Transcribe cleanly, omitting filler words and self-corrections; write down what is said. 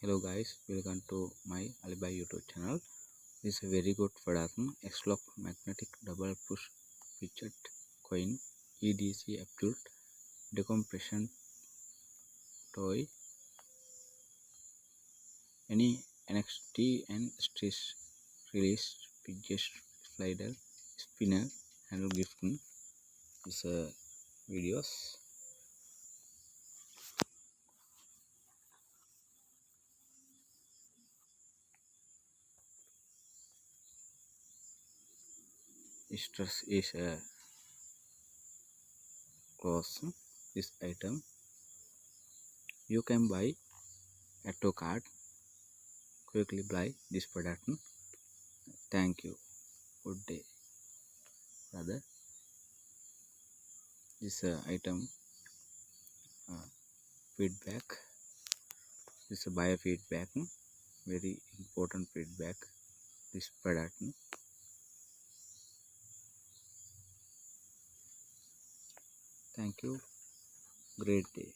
Hello guys, welcome to my Alibi YouTube channel. This is a very good product. X-Lock magnetic double push Fidget coin EDC Absolute Decompression toy. Any NXT and stress release Fidget slider spinner handle gifting. This videos. Stress is a close. This item you can buy at a card. Quickly buy this product. Thank you. Good day, brother. This item feedback. This is biofeedback. Very important feedback. This product. Thank you. Great day.